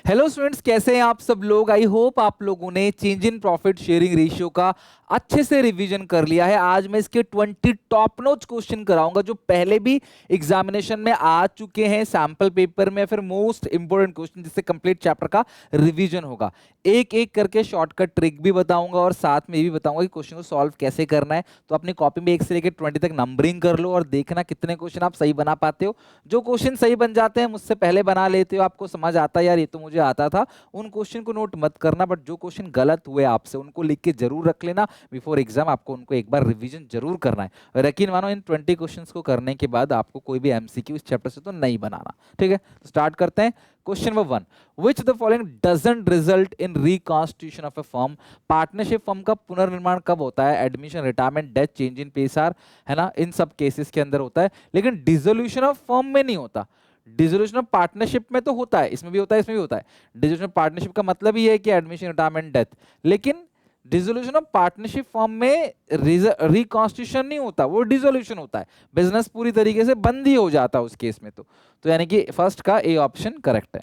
Hello students, कैसे हैं आप सब लोग। आई होप आप लोगों ने change in profit sharing ratio का अच्छे से रिवीजन कर लिया है। आज मैं इसके 20 टॉप नोच क्वेश्चन कराऊंगा जो पहले भी एग्जामिनेशन में आ चुके हैं सैंपल पेपर में, फिर मोस्ट इंपोर्टेंट क्वेश्चन जिससे कंप्लीट चैप्टर का रिवीजन होगा। एक एक करके शॉर्टकट ट्रिक भी बताऊंगा और साथ में ये भी बताऊंगा कि क्वेश्चन को सॉल्व कैसे करना है। तो अपनी कॉपी में 1 से लेकर 20 तक नंबरिंग कर लो और देखना कितने क्वेश्चन आप सही बना पाते हो। जो क्वेश्चन सही बन जाते हैं, मुझसे पहले बना लेते हो, आपको समझ आता है यार ये तो मुझे आता था, उन क्वेश्चन को नोट मत करना, बट जो क्वेश्चन गलत हुए आपसे उनको लिख के जरूर रख लेना। बिफोर एग्जाम आपको उनको एक बार रिवीजन जरूर करना है। और यकीन मानो इन 20 क्वेश्चंस को करने के बाद आपको कोई भी एमसीक्यू इस चैप्टर से तो नहीं बनाना। ठीक है, तो स्टार्ट करते हैं। Question number 1, which the following doesn't result in reconstitution of a firm. Partnership firm का पुनर्निर्माण कब होता है? Admission, retirement, death, change in पेसार, है ना, इन सब केसेस के अंदर होता है, लेकिन डिसोल्यूशन ऑफ फर्म में नहीं होता। डिसोल्यूशन ऑफ पार्टनरशिप में तो होता है, इसमें भी होता है, इसमें भी होता है। डिसोल्यूशन ऑफ पार्टनरशिप का मतलब ही है कि एडमिशन, रिटायरमेंट, डेथ, लेकिन डिसोल्यूशन ऑफ पार्टनरशिप फॉर्म में रिकॉन्स्टिट्यूशन नहीं होता, वो डिसोल्यूशन होता है। बिजनेस पूरी तरीके से बंद ही हो जाता है उस केस में। तो यानी कि फर्स्ट का ए ऑप्शन करेक्ट है।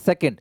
सेकंड,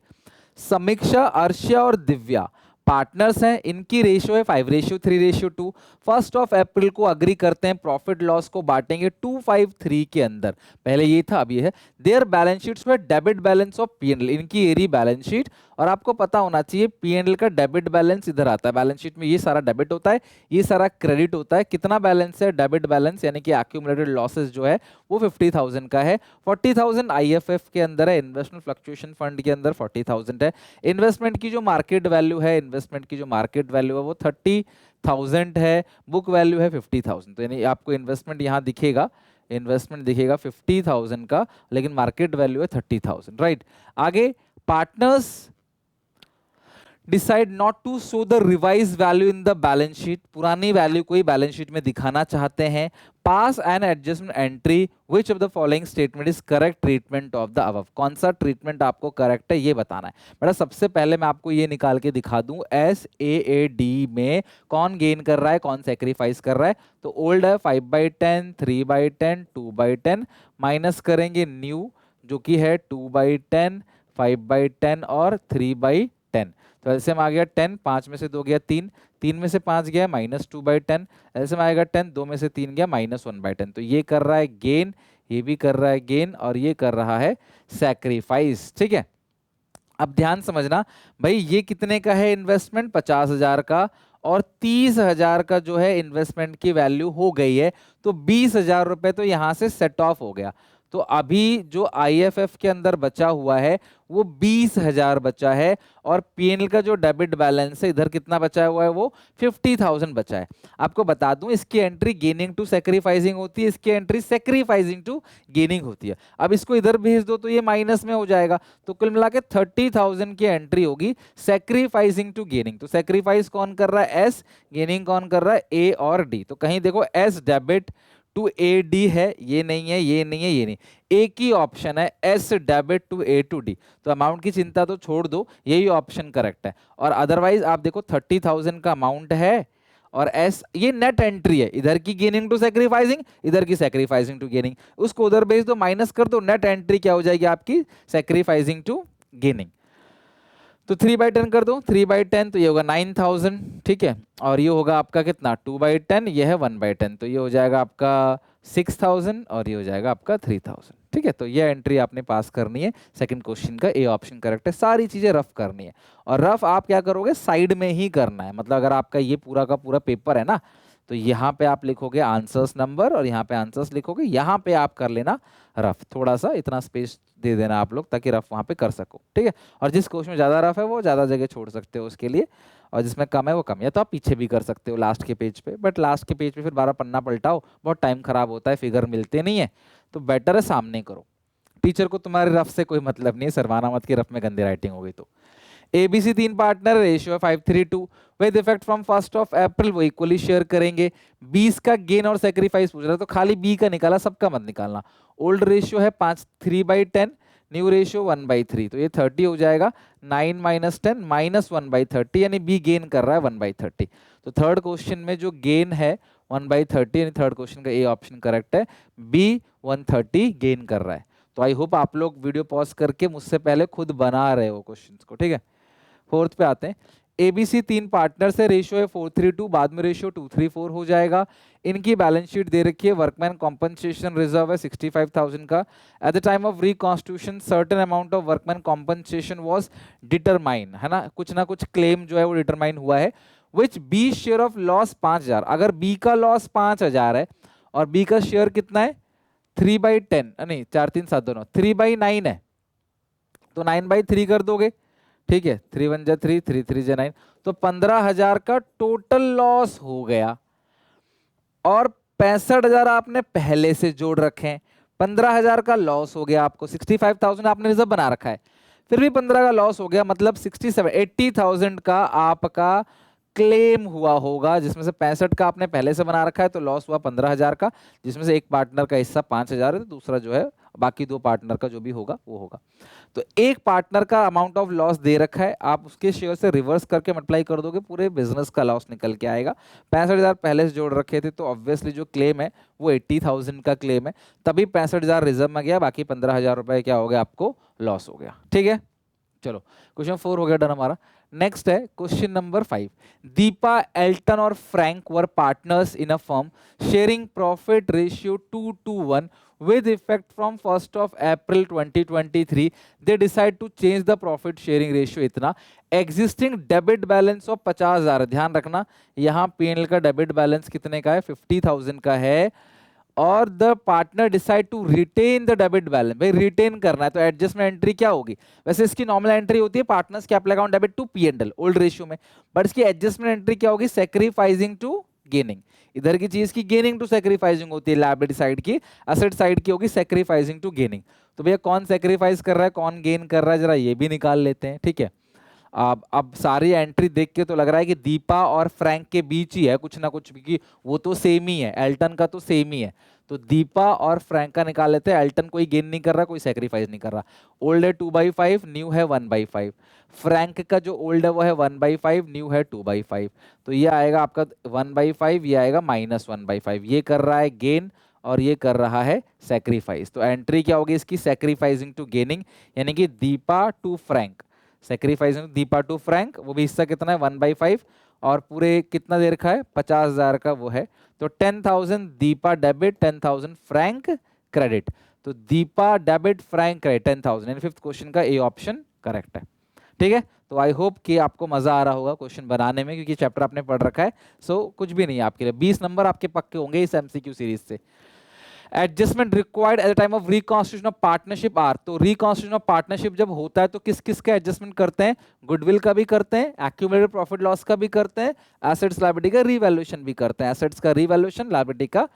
समीक्षा, अर्ष्या और दिव्या पार्टनर्स हैं, इनकी रेशियो है 5:3:2। 1 अप्रैल को अग्री करते हैं प्रॉफिट लॉस को बांटेंगे 253 के अंदर। पहले ये था, अब ये है। देयर बैलेंस शीट्स में डेबिट बैलेंस ऑफ पीएनएल, इनकी एरी बैलेंस शीट। और आपको पता होना चाहिए पीएनएल का डेबिट बैलेंस इधर आता है, बैलेंस शीट में ये सारा डेबिट होता है, ये सारा क्रेडिट होता है। कितना बैलेंस है? डेबिट बैलेंस, यानी कि एक्यूमुलेटेड लॉसेस जो है वो 50,000 का है। 40,000 आईएफएफ के अंदर है, इन्वेस्टमेंट फ्लक्चुएशन फंड के अंदर 40,000 है। इन्वेस्टमेंट की जो मार्केट वैल्यू है, इन्वेस्टमेंट की जो मार्केट वैल्यू है वो 30,000 है, बुक वैल्यू है 50,000। तो यानी आपको इन्वेस्टमेंट यहाँ दिखेगा, इन्वेस्टमेंट दिखेगा 50,000 का, लेकिन मार्केट वैल्यू है 30,000, राइट। आगे, partners decide not to show the revise value in the balance sheet, पुरानी वैल्यू को ही बैलेंस शीट में दिखाना चाहते हैं। Pass an adjustment entry, which of the following statement is correct treatment of the above. कौन सा ट्रीटमेंट आपको करेक्ट है ये बताना है। बेटा सबसे पहले मैं आपको ये निकाल के दिखा दूं, SAAD में कौन गेन कर रहा है, कौन सेक्रीफाइस कर रहा है। तो ओल्ड है 5/10, 3/10, 2/10, माइनस करेंगे न्यू जो कि है 2/10, 5/10 और 3/10। तो एलसीएम आ गया 10, 5 में से 2 गया 3, 3 में से 5 गया -2/10, एलसीएम आएगा 10, 2 में से 3 गया -1/10। तो ये कर रहा है गेन, ये भी कर रहा है गेन, और ये कर रहा है सैक्रिफाइस। ठीक है, अब ध्यान समझना भाई, ये कितने का है इन्वेस्टमेंट? 50,000 का, और 30,000 का जो है इन्वेस्टमेंट की वैल्यू हो गई है, तो 20,000 रुपए तो यहां से सेट ऑफ हो गया। तो अभी जो आईएफएफ के अंदर बचा हुआ है वो 20,000 बचा है, और पीएनएल का जो डेबिट बैलेंस है इधर कितना बचा हुआ है, वो 50,000 बचा है। आपको बता दूं इसकी एंट्री गेनिंग टू सेक्रीफाइसिंग होती है, इसकी एंट्री सेक्रीफाइसिंग टू गेनिंग होती है। अब इसको इधर भेज दो तो ये माइनस में हो जाएगा, तो कुल मिला के 30,000 की एंट्री होगी सेक्रीफाइसिंग टू गेनिंग। तो सेक्रीफाइस कौन कर रहा है? एस, गेनिंग कौन कर रहा है? ए और डी। तो कहीं देखो S debit to A D है, ये नहीं है, ये नहीं है, ये नहीं, एक ही ऑप्शन है S debit to A to D. तो अमाउंट की चिंता तो छोड़ दो, यही ऑप्शन करेक्ट है। और अदरवाइज आप देखो 30,000 का अमाउंट है, और एस ये नेट एंट्री है, इधर की गेनिंग टू सेक्रीफाइसिंग, इधर की सेक्रीफाइसिंग टू गेनिंग, उसको उधर भेज दो, माइनस कर दो, नेट एंट्री क्या हो जाएगी आपकी? Sacrificing to gaining. तो 3/10 कर दो, 3/10 तो ये होगा 9,000। ठीक है, और ये होगा आपका कितना? 2/10, ये है 1/10, तो ये हो जाएगा आपका 6,000, और ये हो जाएगा आपका 3,000। ठीक है, तो ये एंट्री आपने पास करनी है। सेकंड क्वेश्चन का ए ऑप्शन करेक्ट है। सारी चीजें रफ करनी है, और रफ आप क्या करोगे? साइड में ही करना है। मतलब अगर आपका ये पूरा का पूरा पेपर है ना, तो यहाँ पे आप लिखोगे आंसर्स नंबर, और यहाँ पे आंसर्स लिखोगे, यहाँ पे आप कर लेना रफ। थोड़ा सा इतना स्पेस दे देना आप लोग, ताकि रफ वहाँ पे कर सको। ठीक है, और जिस क्वेश्चन में ज़्यादा रफ है वो ज़्यादा जगह छोड़ सकते हो उसके लिए, और जिसमें कम है वो कम, या तो आप पीछे भी कर सकते हो लास्ट के पेज पे, बट लास्ट के पेज पे फिर 12 पन्ना पलटाओ, बहुत टाइम खराब होता है, फिगर मिलते नहीं है, तो बेटर है सामने करो। टीचर को तुम्हारे रफ से कोई मतलब नहीं है, सरवाना मत की रफ में गंदी राइटिंग हो गई तो। ABC 3 partner, ratio 5:3:2, with effect from 1 अप्रैल वो इक्वली शेयर करेंगे। 20 का गेन और सेक्रीफाइस पूछ रहा है, तो खाली बी का निकाला, सबका मत निकालना। ओल्ड रेशियो है 3/10, न्यू रेशियो 1/3, तो ये 30 हो जाएगा। 9 - 10 -1/30, यानी बी गेन कर रहा है 1/30। तो थर्ड क्वेश्चन में जो गेन है 1/30, यानी थर्ड क्वेश्चन का ए ऑप्शन करेक्ट है, बी 130 गेन कर रहा है। तो तो आई होप आप लोग वीडियो पॉज करके मुझसे पहले खुद बना रहे हो क्वेश्चंस को, ठीक है। फोर्थ पे आते हैं। एबीसी 3 पार्टनर से, रेशियो है 432, बाद में रेशियो 234 हो जाएगा। इनकी बैलेंस शीट दे रखी है, वर्कमैन कॉम्पनसेशन रिजर्व है 65,000 का। Eight the time of reconstitution certain amount of workman compensation was determine, है ना, कुछ ना कुछ क्लेम जो है वो डिटरमाइन हुआ है। विच बी शेयर ऑफ लॉस 5,000, अगर बी का लॉस 5,000 है और बी का शेयर कितना है 3/10, नहीं 4 3 7 दोनों 3/9 है, तो 9/3 कर दोगे, ठीक है। 3 1 जा 3, 3 3 जा 9, तो 15,000 का टोटल लॉस हो गया। और 65,000 आपने पहले से जोड़ रखे हैं, 15,000 का लॉस हो गया आपको, 65,000 आपने रिजर्व बना रखा है, फिर भी 15 का लॉस हो गया, मतलब 80,000 का आपका क्लेम हुआ होगा, जिसमें से 65 का आपने पहले से बना रखा है, तो लॉस हुआ 15,000 का, जिसमें से एक पार्टनर का हिस्सा 5,000 है, तो दूसरा जो है बाकी 2 पार्टनर का जो भी होगा वो होगा। तो एक पार्टनर का अमाउंट ऑफ लॉस दे रखा है, आप उसके शेयर से रिवर्स करके मल्टीप्लाई कर दोगे, पूरे बिजनेस का लॉस निकल के आएगा। 65,000 पहले से जोड़ रखे थे, तो ऑब्वियसली जो क्लेम है वो 80,000 का क्लेम है, तभी 65,000 रिजर्व में गया, बाकी 15,000 रुपए क्या हो गया आपको लॉस हो गया, ठीक है। चलो क्वेश्चन 4 हो गया डन हमारा। नेक्स्ट है क्वेश्चन नंबर 5। दीपा, एल्टन और Frank were partners in a firm sharing profit ratio 2:1 with effect from 1st of April 2023. They decide to change the profit sharing ratio इतना। Existing debit balance of 50,000, ध्यान रखना यहाँ P&L का debit balance कितने का है 50,000 का है, और the partner decide to retain the debit balance, भाई रिटेन करना है तो एडजस्टमेंट एंट्री क्या होगी, वैसे इसकी नॉर्मल एंट्री होती है partners capital account debit to P&L old ratio में, बट इसकी एडजस्टमेंट एंट्री क्या होगी सैक्रिफाइसिंग टू गेनिंग, इधर की चीज की गेनिंग टू सैक्रिफाइसिंग होती है, लायबिलिटी साइड की, एसेट साइड की होगी सैक्रिफाइसिंग टू गेनिंग। तो भैया कौन सैक्रिफाइस कर रहा है कौन गेन कर रहा है जरा ये भी निकाल लेते हैं, ठीक है। अब सारी एंट्री देख के तो लग रहा है कि दीपा और फ्रैंक के बीच ही है कुछ ना कुछ, क्योंकि वो तो सेम ही है, एल्टन का तो सेम ही है, तो दीपा और फ्रैंक का निकाल लेते हैं। एल्टन कोई गेन नहीं कर रहा, कोई सैक्रिफाइस नहीं कर रहा, ओल्ड है 2/5, न्यू है 1/5, फ्रैंक का जो ओल्ड है वो है 1/5, न्यू है 2/5, तो ये आएगा आपका 1/5, ये आएगा -1/5, ये कर रहा है गेन और ये कर रहा है सैक्रिफाइस, तो एंट्री क्या होगी इसकी सैक्रिफाइसिंग टू गेनिंग, यानी कि Deepa to Frank, sacrificing Deepa to Frank, वो भी हिस्सा कितना है 1/5, और पूरे कितना दे रखा है 50,000 का वो है, तो 10,000 दीपा डेबिट 10,000 फ्रैंक क्रेडिट, तो दीपा डेबिट फ्रैंक क्रेडिट 10,000, यानी फिफ्थ क्वेश्चन का ए ऑप्शन करेक्ट है, ठीक है। तो आई होप कि आपको मजा आ रहा होगा क्वेश्चन बनाने में, क्योंकि चैप्टर आपने पढ़ रखा है, सो कुछ भी नहीं है आपके लिए, 20 नंबर आपके पक्के होंगे इस एमसीक्यू सीरीज से। Adjustment required at the time of reconstitution of partnership are, तो रिकॉन्स्टिट्यूशन ऑफ पार्टनरशिप जब होता है तो किस किस का एडजस्टमेंट करते हैं, गुडविल का भी करते हैं, एक्यूमुलेटेड प्रॉफिट लॉस का भी करते हैं, एसेट्स लायबिलिटी का रीवैल्यूएशन भी करते हैं, एसेट्स का रीवैल्यूएशन लायबिलिटी का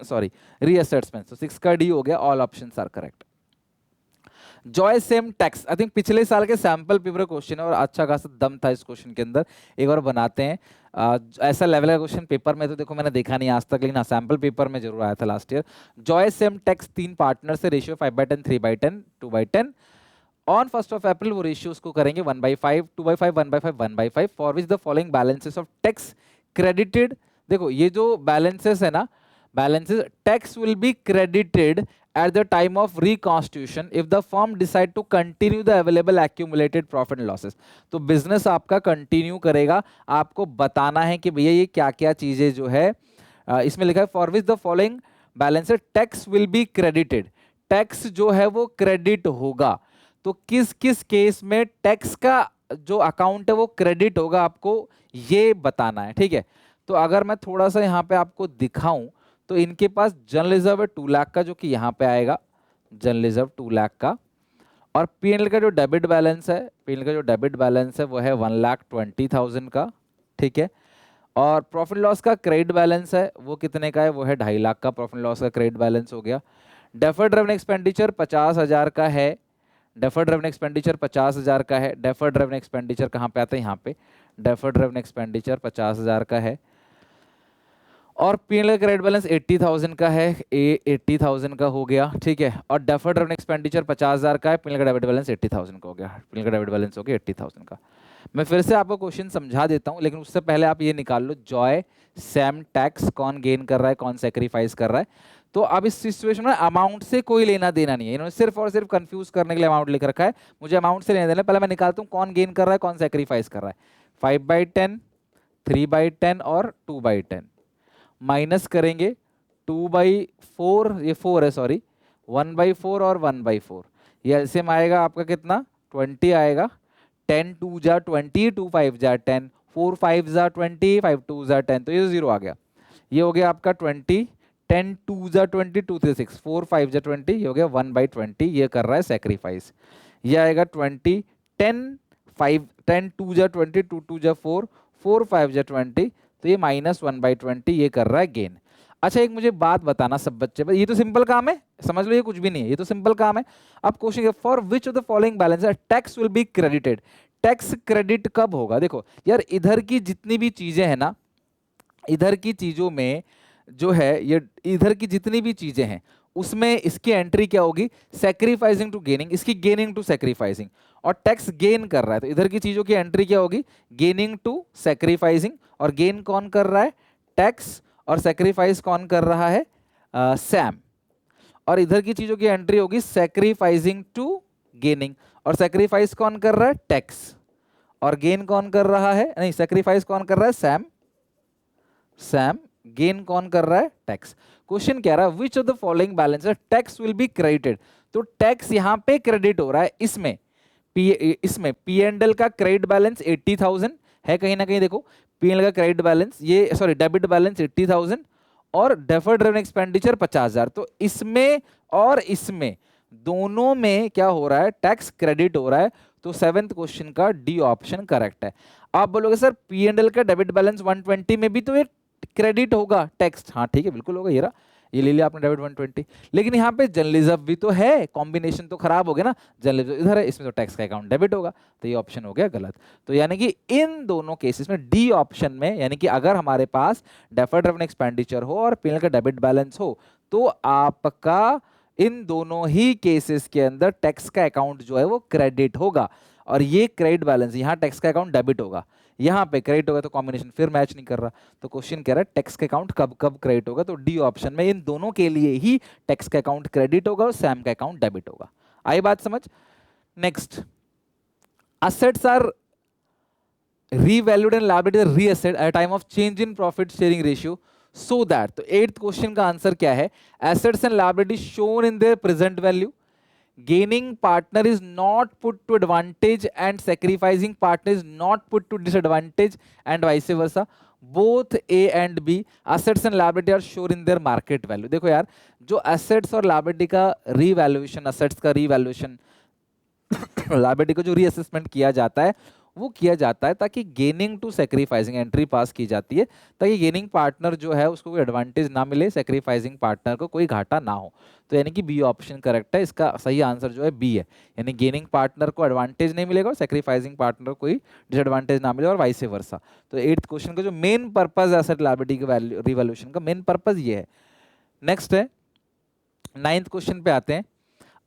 सॉरी रीअसेट्समेंट, तो 6 का डी हो गया, all options are correct. Joy same tax, I think पिछले साल के सैंपल पेपर क्वेश्चन है और अच्छा खासा दम था इस क्वेश्चन के अंदर, एक बार बनाते हैं। ऐसा लेवल का क्वेश्चन पेपर में तो देखो मैंने देखा नहीं आज तक, लेकिन सैंपल पेपर में जरूर आया था last year. Joy same tax 3 partner से, ratio 5/10, 3/10, 2/10, on 1st of April वो रेशियोज को करेंगे 1/5, 2/5, 1/5, 1/5, for which the following balances of tax credited, देखो ये जो बैलेंसेस है ना, balances tax will be credited at the time of reconstitution if the firm decide to continue the available accumulated profit and losses, तो business आपका continue करेगा, आपको बताना है कि भैया ये क्या क्या चीजें जो है इसमें लिखा है for which the following balances tax will be credited, tax जो है वो क्रेडिट होगा, तो किस किस केस में टैक्स का जो अकाउंट है वो क्रेडिट होगा आपको ये बताना है, ठीक है। तो अगर मैं थोड़ा सा यहाँ पे आपको दिखाऊं तो इनके पास जनरल रिजर्व है 2 लाख का, जो कि यहाँ पे आएगा जनरल रिजर्व 2 लाख का, और P&L का जो डेबिट बैलेंस है, P&L का जो डेबिट बैलेंस है वो है 1,20,000 का, ठीक है। और प्रॉफिट लॉस का क्रेडिट बैलेंस है वो कितने का है, वो है 2.5 लाख का प्रॉफिट लॉस का क्रेडिट बैलेंस हो गया। डेफर्ड रेवेन्यू एक्सपेंडिचर 50,000 का है, डेफर्ड रेवेन्यू एक्सपेंडिचर 50,000 का है, डेफर्ड रेवेन्यू एक्सपेंडिचर कहाँ पे आता है, यहाँ पे डेफर्ड रेवेन्यू एक्सपेंडिचर 50,000 का है, और P&L क्रेडिट बैलेंस 80,000 का है, ए 80,000 का हो गया, ठीक है। और डेफर्ड रेवेन्यू एक्सपेंडिचर 50,000 का है, P&L का डेबिट बैलेंस 80,000 का हो गया, P&L का डेबिट बैलेंस हो गया 80,000 का। मैं फिर से आपको क्वेश्चन समझा देता हूं, लेकिन उससे पहले आप ये निकाल लो जॉय सैम टैक्स कौन गेन कर रहा है कौन सेक्रीफाइस कर रहा है। तो अब इस सिचुएशन में अमाउंट से कोई लेना देना नहीं है, इन्होंने सिर्फ और सिर्फ कंफ्यूज करने के लिए अमाउंट लिख रखा है। मुझे अमाउंट से लेना देना, पहले मैं निकालता हूँ कौन गेन कर रहा है कौन सेक्रीफाइस कर रहा है। 5/10, 3/10 और 2/10 माइनस करेंगे 2/4, ये 4 है सॉरी, 1/4 और 1/4, ये एलसीएम आएगा आपका कितना 20 आएगा। 10 2 जा 20, 2 5 जा 10, 4 5 जा 20, 5 2 जा 10, तो ये 0 आ गया। ये हो गया आपका 20, 10 2 जा 20, 2 3 6, 4 5 जा 20, ये हो गया 1/20, ये कर रहा है सेक्रीफाइस। ये आएगा 20, 10 5, 10 2 जा 20, 2 2 जा 4, 4 5 जा 20, तो ये -1/20, ये कर रहा है गेन। अच्छा एक मुझे बात बताना सब बच्चे, ये तो सिंपल काम है, समझ लो ये कुछ भी नहीं है, ये तो सिंपल काम है। अब question, for which of the following balance tax will be credited, tax credit कब होगा। देखो यार इधर की जितनी भी चीजें हैं ना, इधर की चीजों में जो है ये इधर की जितनी भी चीजें हैं उसमें इसकी एंट्री क्या होगी, सेक्रीफाइसिंग टू गेनिंग, इसकी गेनिंग टू सेक्रीफाइसिंग, और टैक्स गेन कर रहा है तो इधर की चीजों की एंट्री क्या होगी, गेनिंग टू सेक्रीफाइसिंग, और गेन कौन कर रहा है, टैक्स, और सेक्रीफाइस कौन कर रहा है, सैम। और इधर की चीजों की एंट्री होगी सेक्रीफाइसिंग टू गेनिंग, और सेक्रीफाइस कौन कर रहा है, टैक्स, और गेन कौन कर रहा है, नहीं सेक्रीफाइस कौन कर रहा है, सैम, सैम, गेन कौन कर रहा है, टैक्स। क्वेश्चन कह रहा है विच of the following balance tax will be credited, तो टैक्स यहां पे क्रेडिट हो रहा है, इसमें पी एंड एल का क्रेडिट बैलेंस 80,000 है कहीं ना कहीं, देखो पी एंड एल का क्रेडिट बैलेंस, ये सॉरी डेबिट बैलेंस 80,000 और डेफर्ड रेवेन्यू एक्सपेंडिचर 50,000, तो इसमें और इसमें दोनों में क्या हो रहा है, टैक्स क्रेडिट हो रहा है, तो 7th क्वेश्चन का डी ऑप्शन करेक्ट है। आप बोलोगे सर पी एंड एल का डेबिट बैलेंस 120 में भी तो ये क्रेडिट होगा टैक्स, हाँ ठीक है बिल्कुल होगा, ये ले लिया आपने डेबिट 120, लेकिन यहाँ पे जर्नलिज्म भी तो है, कॉम्बिनेशन तो खराब हो गया ना, जर्नलिज्म इधर है, इसमें तो टैक्स का अकाउंट डेबिट होगा, तो ये ऑप्शन हो गया गलत। तो यानी कि इन दोनों केसेस में डी ऑप्शन में, यानी कि अगर हमारे पास डेफर्ड रेवेन्यू एक्सपेंडिचर हो और पीएनएल का डेबिट बैलेंस हो, तो आपका इन दोनों ही केसेस के अंदर टैक्स का अकाउंट जो है वो क्रेडिट होगा, और ये क्रेडिट बैलेंस, यहाँ टैक्स का अकाउंट डेबिट होगा, यहाँ पे क्रेडिट होगा, तो कॉम्बिनेशन फिर मैच नहीं कर रहा। तो क्वेश्चन कह रहा है टैक्स का अकाउंट कब कब क्रेडिट होगा, तो डी ऑप्शन में इन दोनों के लिए ही टैक्स का अकाउंट क्रेडिट होगा और सैम का अकाउंट डेबिट होगा। आई बात समझ। Next, assets are revalued and liability reassessed at time of change in profit sharing ratio, so that, तो 8th क्वेश्चन का आंसर क्या है, assets and liability shown in their present value, gaining partner is not put to advantage and sacrificing partner is not put to disadvantage and vice versa, both A and B assets and liability are shown in their market value। देखो यार जो assets और liability का revaluation, assets का revaluation liability को जो reassessment किया जाता है वो किया जाता है ताकि gaining to sacrificing entry pass की जाती है, ताकि गेनिंग पार्टनर जो है उसको कोई एडवांटेज ना मिले, सेक्रीफाइसिंग पार्टनर को कोई घाटा ना हो। तो यानी कि बी ऑप्शन करेक्ट है, इसका सही आंसर जो है बी है, यानी गेनिंग पार्टनर को एडवांटेज नहीं मिलेगा और सेक्रीफाइसिंग पार्टनर को कोई डिसएडवांटेज ना मिले और वाइस वर्सा। तो 8th क्वेश्चन का जो मेन पर्पज है एसेट लायबिलिटी के वैल्यू रिवैल्यूएशन का मेन पर्पज ये है। नेक्स्ट है 9th क्वेश्चन पे आते हैं।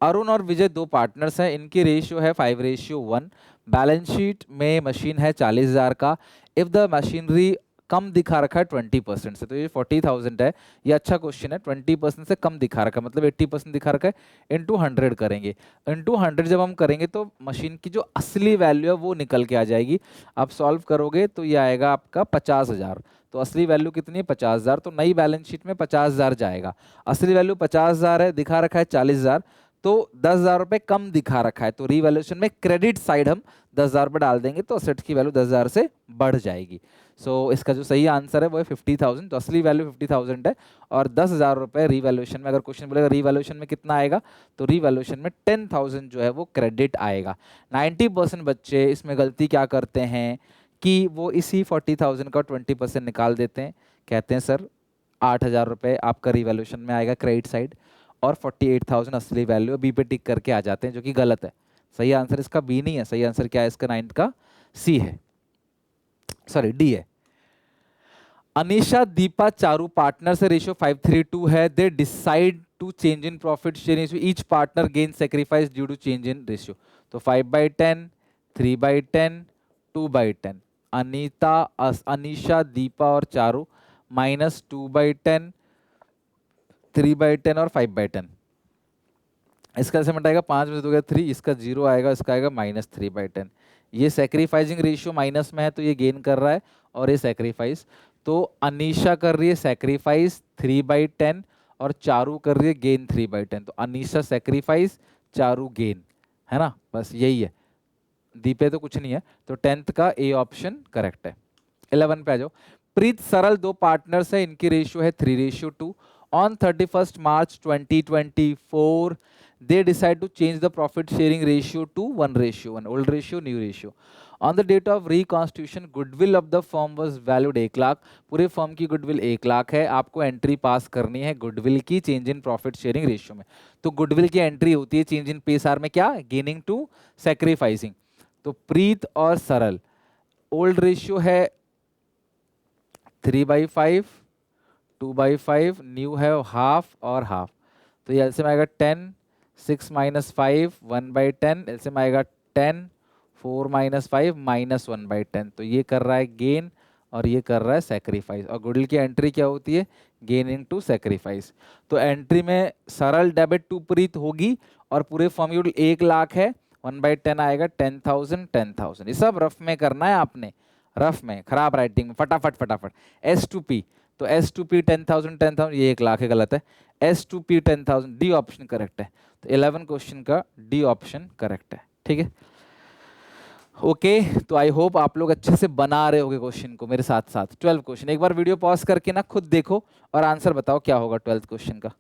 अरुण और विजय दो पार्टनर्स हैं, इनकी रेशियो है 5:1, बैलेंस शीट में मशीन है 40,000 का, इफ द मशीनरी कम दिखा रखा है 20% से, तो ये 40,000 है, ये अच्छा क्वेश्चन है, 20% से कम दिखा रखा है मतलब 80% दिखा रखा है, इंटू 100 करेंगे, इंटू 100 जब हम करेंगे तो मशीन की जो असली वैल्यू है वो निकल के आ जाएगी। आप सॉल्व करोगे तो ये आएगा आपका 50,000, तो असली वैल्यू कितनी है 50,000, तो नई बैलेंस शीट में 50,000 जाएगा, असली वैल्यू 50,000 है, दिखा रखा है 40,000, तो 10,000 रुपए कम दिखा रखा है, तो रीवैल्यूएशन में क्रेडिट साइड हम 10,000 रुपए डाल देंगे तो असेट्स की वैल्यू 10,000 से बढ़ जाएगी। सो इसका जो सही आंसर है वो है 50,000, तो असली वैल्यू 50,000 है और 10,000 रुपए रीवैल्यूएशन में, अगर क्वेश्चन बोलेगा रीवैल्यूएशन में कितना आएगा, तो रीवैल्यूएशन में 10,000 जो है वो क्रेडिट आएगा। 90% बच्चे इसमें गलती क्या करते हैं कि वो इसी 40,000 का 20% निकाल देते हैं, कहते हैं सर 8,000 रुपए आपका रीवैल्यूएशन में आएगा क्रेडिट साइड और 48,000 असली वैल्यू बी पे टिक करके आ जाते हैं, जो कि गलत है। सही आंसर इसका बी नहीं है, सही आंसर क्या है इसका 9th का सी है, सॉरी डी है। अनीशा दीपा चारू पार्टनर से रेशियो 5:3 है, they decide to change in profit sharing, each partner gain sacrifice due to change in ratio, तो 5/10, 3/10, 2/10, अनीशा दीपा और चारू -2/10, 3/10 और 5/10। इसका ऐसे मिटाएगा, 5 में से 2 गया 3, इसका 0 आएगा, इसका आएगा -3/10। ये सैक्रिफाइसिंग रेशियो माइनस में है तो ये गेन कर रहा है, और ये सैक्रिफाइस। तो अनीशा कर रही है सैक्रिफाइस 3/10 और चारू कर रही है गेन 3/10। तो अनीशा सैक्रिफाइस, चारू गेन, है ना, बस यही है। दीपे तो कुछ नहीं है, तो 10th का ए ऑप्शन करेक्ट है। 11 पे आ जाओ। प्रीत सरल दो पार्टनर्स है, इनकी रेशियो है 3:2। On 31st March 2024 they decide to change the profit sharing ratio to 1:1, old ratio new ratio. On the date of reconstitution goodwill of the firm was valued 1 lakh. पूरे firm की गुडविल 1 लाख है, आपको entry पास करनी है goodwill की change in profit sharing ratio में। तो goodwill की एंट्री होती है चेंज इन पीएसआर में, क्या, गेनिंग टू सैक्रिफाइसिंग। तो प्रीत और सरल ओल्ड रेशियो है 3/5, 2/5, न्यू है हाफ और हाफ। तो ये एलसीएम आएगा 10, 6 - 5 1/10, एलसीएम आएगा 10, 4 - 5 -1/10। तो ये कर रहा है गेन और ये कर रहा है सैक्रिफाइस। और गुडविल की एंट्री क्या होती है, गेन इनटू सैक्रिफाइस। तो एंट्री में सरल डेबिट टू प्रीत होगी और पूरे फर्म गुडविल 1 लाख है, 1/10 आएगा 10,000 10,000। ये सब रफ में करना है आपने, रफ में, खराब राइटिंग में, फटाफट फटाफट। S2P, तो S2P 10,000 10,000, ये 1 लाख है, गलत है। S2P 10,000, डी ऑप्शन करेक्ट है। तो 11 क्वेश्चन का डी ऑप्शन करेक्ट है, ठीक है। ओके तो आई होप आप लोग अच्छे से बना रहे होगे क्वेश्चन को मेरे साथ साथ। 12 क्वेश्चन, एक बार वीडियो पॉज करके ना खुद देखो और आंसर बताओ क्या होगा 12th क्वेश्चन का।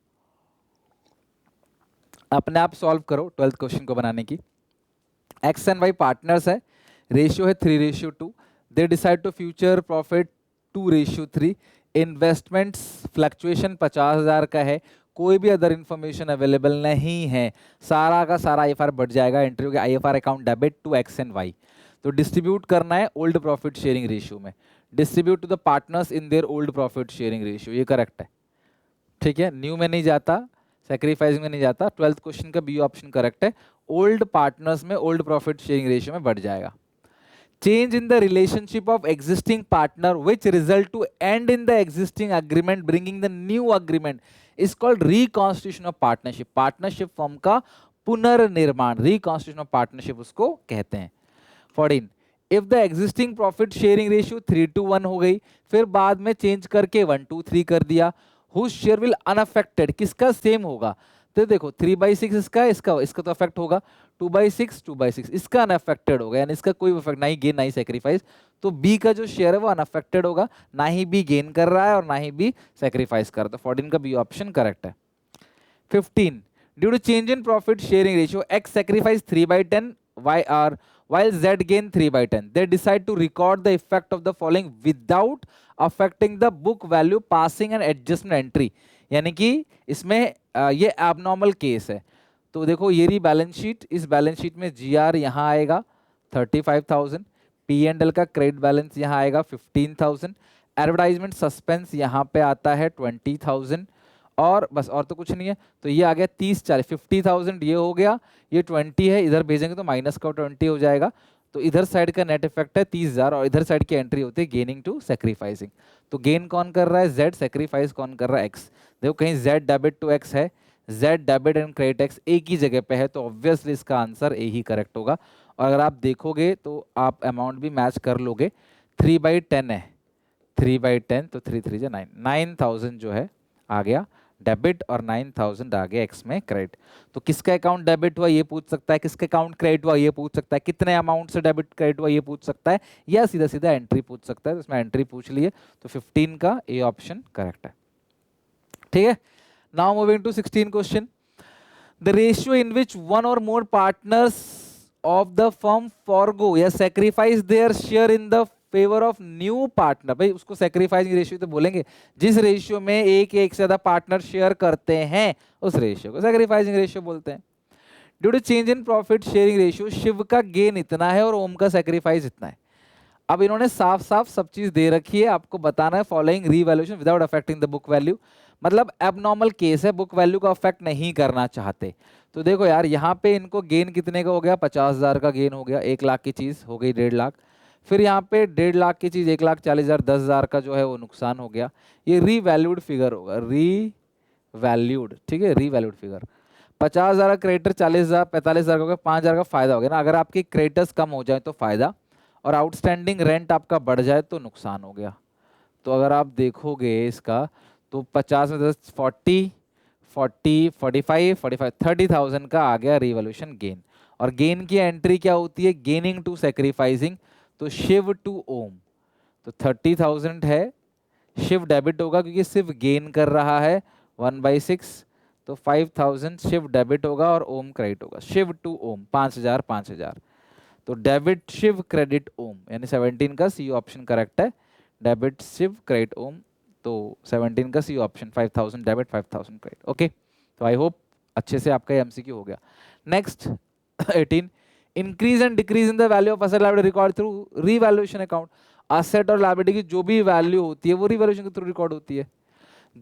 अपने आप सॉल्व करो 12th क्वेश्चन को बनाने की। एक्स एंड वाई पार्टनर्स है, रेशियो है 3:2। They decide to future profit 2:3। Investments fluctuation 50,000 का है, कोई भी अदर इन्फॉर्मेशन अवेलेबल नहीं है, सारा का सारा आईएफआर बढ़ जाएगा। एंट्री होगी IFR account debit to X and Y. तो डिस्ट्रीब्यूट करना है ओल्ड प्रॉफिट शेयरिंग रेशियो में, distribute to the partners in their old profit sharing ratio, ये करेक्ट है, ठीक है। न्यू में नहीं जाता, सैक्रिफाइसिंग में नहीं जाता। 12th क्वेश्चन का बी ऑप्शन करेक्ट है, ओल्ड पार्टनर्स में ओल्ड प्रॉफिट शेयरिंग रेशियो में बढ़ जाएगा। Change in the relationship of existing partner which result to end in the existing agreement bringing the new agreement is called reconstitution of partnership। Partnership form का पुनर्निर्माण, reconstitution of partnership उसको कहते हैं। 14, if the existing profit sharing ratio 3:1 हो गई, फिर बाद में चेंज करके 1:3 कर दिया, हुज शेयर विल अनअफेक्टेड, किसका सेम होगा। तो देखो 3/6 इसका इसका तो अफेक्ट होगा, 2/6 2/6 इसका अनअफेक्टेड होगा, यानी इसका कोई इफेक्ट, ना ही गेन ना ही सेक्रीफाइस। तो बी का जो शेयर है वो अनअफेक्टेड होगा, ना ही बी गेन कर रहा है और ना ही बी सेक्रीफाइस कर रहा है। तो 14 का बी ऑप्शन करेक्ट है। 15, due to change in profit sharing ratio X sacrifice 3/10 Y are while Z gain 3/10, they decide to record the effect of the following without affecting the book value, passing and adjustment entry। यानी कि इसमें ये abnormal case है। तो देखो ये रही balance sheet, इस बैलेंस शीट में GR यहाँ आएगा 35,000, P&L का क्रेडिट बैलेंस यहाँ आएगा 15,000, एडवर्टाइजमेंट सस्पेंस यहाँ पे आता है 20,000 और बस, और तो कुछ नहीं है। तो ये आ गया 30 40 50,000, ये हो गया, ये 20 है, इधर भेजेंगे तो माइनस का 20 हो जाएगा। तो इधर साइड का नेट इफेक्ट है 30,000 और इधर साइड की एंट्री होती है गेनिंग टू सैक्रिफाइसिंग। तो गेन कौन कर रहा है, Z, सैक्रिफाइस कौन कर रहा है, X। देखो कहीं Z डेबिट टू X है, Z debit and credit X एक ही जगह पे है, तो ऑब्वियसली इसका आंसर ए ही करेक्ट होगा। और अगर आप देखोगे तो आप अमाउंट भी मैच कर लोगे, 3/10 है, 3/10 तो 3 3 9, 9,000 जो है आ गया डेबिट और 9,000 आ गया एक्स में क्रेडिट। तो किसका अकाउंट डेबिट हुआ ये पूछ सकता है, किसका अकाउंट क्रेडिट हुआ ये पूछ सकता है, कितने अमाउंट से डेबिट क्रेडिट हुआ ये पूछ सकता है, या सीधा सीधा एंट्री पूछ सकता है। तो इसमें एंट्री पूछ लिए, तो 15 का ए ऑप्शन करेक्ट है, ठीक है। Now moving to 16 question, the ratio in which one or more partners of the firm forgo या sacrifice their share in the favour of new partner. भाई उसको सेक्रीफाइसिंग रेशियो तो बोलेंगे, जिस रेशियो में एक से ज्यादा पार्टनर शेयर करते हैं उस रेशियो को सेक्रीफाइसिंग रेशियो बोलते हैं। Due to change in profit sharing ratio Shiv का गेन इतना है और ओम का सेक्रीफाइस इतना है। अब इन्होंने साफ साफ सब चीज दे रखी है, आपको बताना है following revaluation without affecting the book value. मतलब एबनॉर्मल केस है, बुक वैल्यू का अफेक्ट नहीं करना चाहते। तो देखो यार यहाँ पे इनको गेन कितने का हो गया, 50,000 का गेन हो गया, 1 लाख की चीज हो गई 1.5 लाख। फिर यहाँ पे 1.5 लाख की चीज 1,40,000 10,000 का जो है वो नुकसान हो गया। ये रीवैल्यूड फिगर होगा, री वैल्यूड, ठीक है, रीवैल्यूड फिगर। 50,000 का क्रेडिटर 40,000 45,000 का हो गया, 5,000 का फायदा हो गया ना। अगर आपके क्रेडिटर्स कम हो जाए तो फायदा, और आउटस्टैंडिंग रेंट आपका बढ़ जाए तो नुकसान हो गया। तो अगर आप देखोगे इसका तो 50 में 10 40 40 45 45 30,000 का आ गया रिवॉल्यूशन गेन। और गेन की एंट्री क्या होती है, गेनिंग टू सेक्रीफाइसिंग, तो शिव टू ओम। तो 30,000 है, शिव डेबिट होगा क्योंकि सिर्फ गेन कर रहा है 1/6, तो 5,000 शिव डेबिट होगा और ओम क्रेडिट होगा। शिव टू ओम 5,000 5,000, तो डेबिट शिव क्रेडिट ओम, यानी 17 का सी ऑप्शन करेक्ट है। डेबिट शिव क्रेडिट ओम, तो 17 का C option, 5,000 debit 5,000 credit. Okay, तो आई होप अच्छे से आपका एमसीक्यू हो गया। Next 18, increase and decrease in the value of asset liability record through revaluation account. Asset और लायबिलिटी की जो भी वैल्यू होती है वो रीवैल्यूएशन के थ्रू रिकॉर्ड होती है।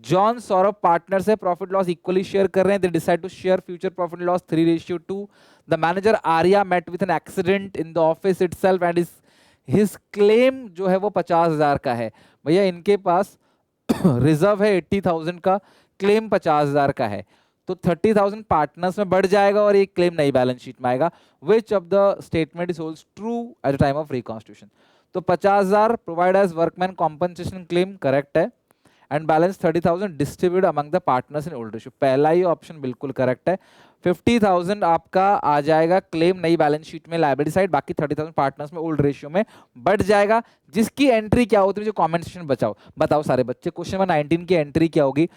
जॉन सौरभ पार्टनर्स है, प्रॉफिट लॉस इक्वली शेयर कर रहे हैं, they decide to share future profit loss 3:2। The manager Arya met with an accident in the office itself and his claim जो है वो 50,000 का है। भैया इनके पास रिजर्व है 80,000 का, क्लेम 50,000 का है, तो 30,000 पार्टनर्स में बढ़ जाएगा और ये क्लेम नई बैलेंस शीट में आएगा। Which of the statement is holds true at the time of reconstitution. तो 50,000 provide as workman compensation claim correct है, and balance 30,000 distribute among the partners in old ratio, पहला ही ऑप्शन बिल्कुल correct है। 50,000 आपका आ जाएगा क्लेम नई बैलेंस शीट में लायबिलिटी साइड, बाकी 30,000 पार्टनर्स में ओल्ड रेशियो में बढ़ जाएगा, जिसकी एंट्री क्या होती है, जो कमेंट सेक्शन में बताओ सारे बच्चे। क्वेश्चन नंबर 19 की एंट्री क्या होगी,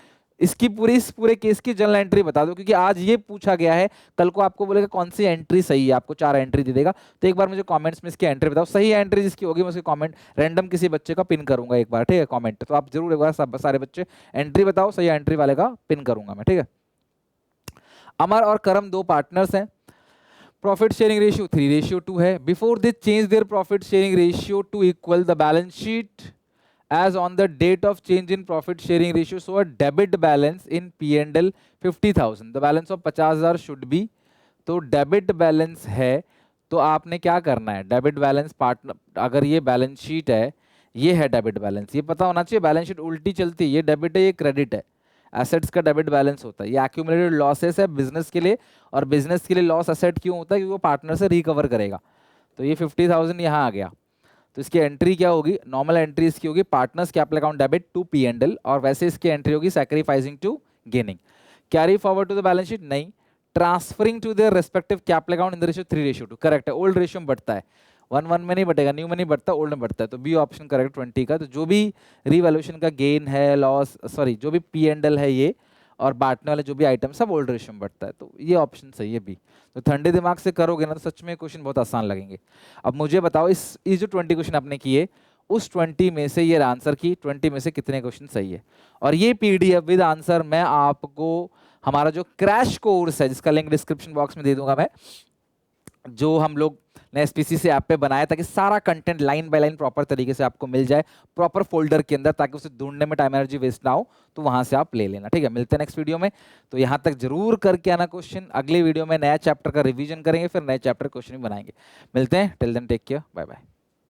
इसकी पूरी इस पूरे केस की जनरल एंट्री बता दो, क्योंकि आज ये पूछा गया है, कल को आपको बोलेगा कौन सी एंट्री सही है, आपको 4 एंट्री दे देगा। तो एक बार मुझे कमेंट्स में इसकी एंट्री बताओ, सही एंट्री जिसकी होगी मैं उसकी कमेंट रैंडम किसी बच्चे का पिन करूंगा एक बार, ठीक है, कमेंट। तो आप जरूर एक बार सब सारे बच्चे एंट्री बताओ, सही एंट्री वाले का पिन करूंगा मैं, ठीक है। अमर और करम 2 पार्टनर्स हैं, प्रॉफिट शेयरिंग रेशियो 3:2 है। Before they change their profit sharing ratio two equal, the balance sheet as on the date of change in profit sharing ratio so a debit balance in P&L 50,000, the balance of 50,000 should be, तो debit balance है, तो आपने क्या करना है, debit balance partner, अगर ये balance sheet है, ये है डेबिट बैलेंस, ये पता होना चाहिए, बैलेंस शीट उल्टी चलती है, ये डेबिट है ये क्रेडिट है, एसेट्स का डेबिट बैलेंस होता है, ये एक्यूमुलेटेड लॉसेस है बिजनेस के लिए, और बिजनेस के लिए लॉस एसेट क्यों होता है, क्योंकि वो पार्टनर से रिकवर करेगा। तो ये 50,000 यहाँ आ गया, तो इसकी एंट्री क्या होगी, नॉर्मल एंट्री इसकी होगी partners capital account debit to P&L, और वैसे इसकी एंट्री होगी sacrificing to gaining. Carry forward to the balance sheet नहीं, transferring to their respective capital account in the ratio 3:2, correct है। ओल्ड रेशियो में बढ़ता है, 1:1 में नहीं बढ़ेगा, न्यू में नहीं बढ़ता, ओल्ड में बढ़ता है, तो बी ऑप्शन करेक्ट 20 का। तो जो भी रिवैल्यूएशन का गेन है, लॉस, सॉरी जो भी P&L है ये, और बांटने वाले जो भी आइटम सब ओल्ड रेशियो में बढ़ता है, तो ये ऑप्शन सही है बी। तो ठंडे दिमाग से करोगे ना तो सच में क्वेश्चन बहुत आसान लगेंगे। अब मुझे बताओ इस जो 20 क्वेश्चन आपने किए, उस 20 में से ये आंसर की 20 में से कितने क्वेश्चन सही है। और ये PDF विद आंसर मैं आपको हमारा जो क्रैश कोर्स है, जिसका लिंक डिस्क्रिप्शन बॉक्स में दे दूंगा मैं, जो हम लोग ने SPC से ऐप पे बनाया, ताकि सारा content line by line proper तरीके से आपको मिल जाए प्रॉपर फोल्डर के अंदर, ताकि उसे ढूंढने में टाइम एनर्जी वेस्ट ना हो, तो वहां से आप ले लेना, ठीक है। मिलते हैं नेक्स्ट वीडियो में, तो यहां तक जरूर करके आना क्वेश्चन। अगले वीडियो में नया चैप्टर का रिवीजन करेंगे, फिर नए चैप्टर क्वेश्चन भी बनाएंगे। मिलते हैं, till then take care, bye bye.